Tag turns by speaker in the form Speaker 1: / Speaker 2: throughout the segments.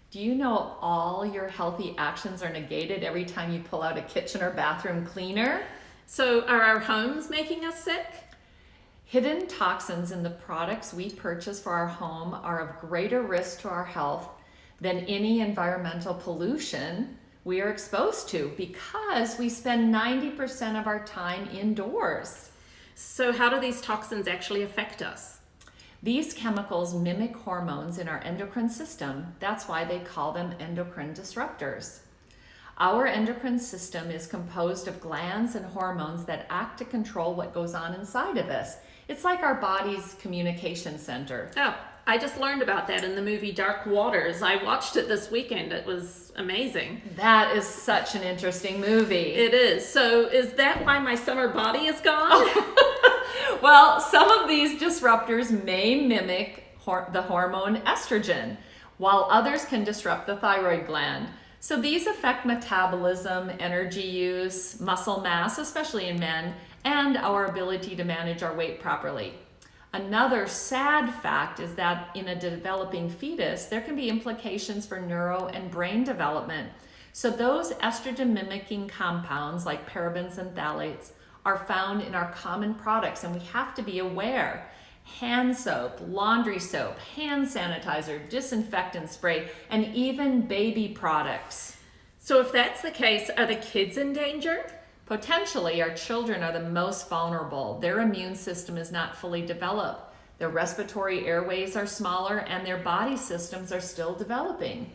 Speaker 1: Do you know all your healthy actions are negated every time you pull out a kitchen or bathroom cleaner?
Speaker 2: So are our homes making us sick?
Speaker 1: Hidden toxins in the products we purchase for our home are of greater risk to our health than any environmental pollution we are exposed to because we spend 90% of our time indoors.
Speaker 2: So how do these toxins actually affect us?
Speaker 1: These chemicals mimic hormones in our endocrine system. That's why they call them endocrine disruptors. Our endocrine system is composed of glands and hormones that act to control what goes on inside of us. It's like our body's communication center.
Speaker 2: Oh, I just learned about that in the movie Dark Waters. I watched it this weekend. It was amazing.
Speaker 1: That is such an interesting movie.
Speaker 2: It is. So is that why my summer body is gone?
Speaker 1: Well, some of these disruptors may mimic the hormone estrogen, while others can disrupt the thyroid gland. So these affect metabolism, energy use, muscle mass, especially in men, and our ability to manage our weight properly. Another sad fact is that in a developing fetus, there can be implications for neuro and brain development. So those estrogen mimicking compounds like parabens and phthalates are found in our common products, and we have to be aware. Hand soap, laundry soap, hand sanitizer, disinfectant spray, and even baby products.
Speaker 2: So if that's the case, are the kids in danger?
Speaker 1: Potentially, our children are the most vulnerable. Their immune system is not fully developed. Their respiratory airways are smaller, and their body systems are still developing.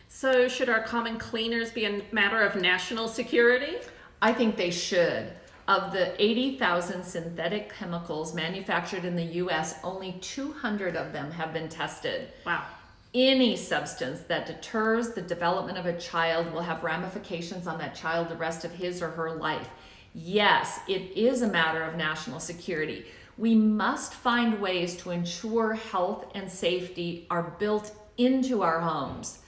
Speaker 2: So should our common cleaners be a matter of national security?
Speaker 1: I think they should. Of the 80,000 synthetic chemicals manufactured in the US, only 200 of them have been tested.
Speaker 2: Wow.
Speaker 1: Any substance that deters the development of a child will have ramifications on that child the rest of his or her life. Yes, it is a matter of national security. We must find ways to ensure health and safety are built into our homes.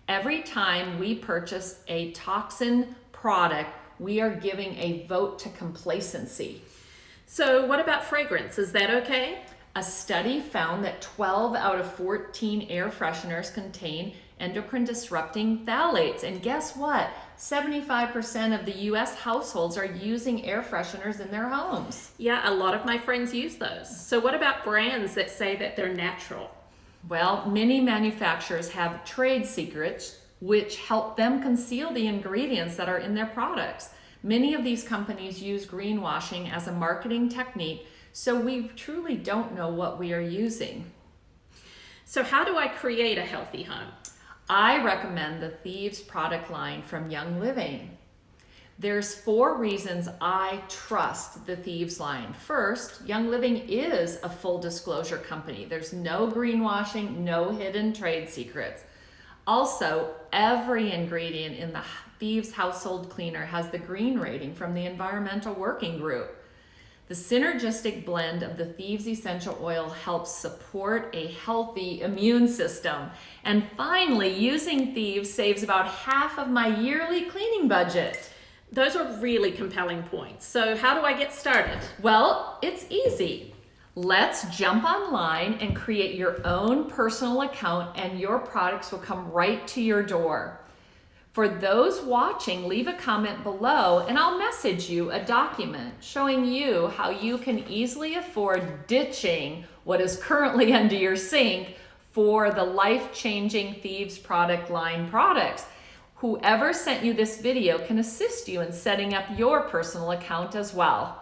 Speaker 1: Every time we purchase a toxin product, we are giving a vote to complacency.
Speaker 2: So what about fragrance? Is that okay?
Speaker 1: A study found that 12 out of 14 air fresheners contain endocrine disrupting phthalates. And guess what? 75% of the US households are using air fresheners in their homes.
Speaker 2: Yeah, a lot of my friends use those. So what about brands that say that they're natural?
Speaker 1: Well, many manufacturers have trade secrets which help them conceal the ingredients that are in their products. Many of these companies use greenwashing as a marketing technique, so we truly don't know what we are using.
Speaker 2: So how do I create a healthy home?
Speaker 1: I recommend the Thieves product line from Young Living. There's 4 reasons I trust the Thieves line. First, Young Living is a full disclosure company. There's no greenwashing, no hidden trade secrets. Also, every ingredient in the Thieves household cleaner has the green rating from the Environmental Working Group. The synergistic blend of the Thieves essential oil helps support a healthy immune system. And finally, using Thieves saves about half of my yearly cleaning budget.
Speaker 2: Those are really compelling points. So how do I get started?
Speaker 1: Well, it's easy. Let's jump online and create your own personal account, and your products will come right to your door. For those watching, leave a comment below and I'll message you a document showing you how you can easily afford ditching what is currently under your sink for the life-changing Thieves product line products. Whoever sent you this video can assist you in setting up your personal account as well.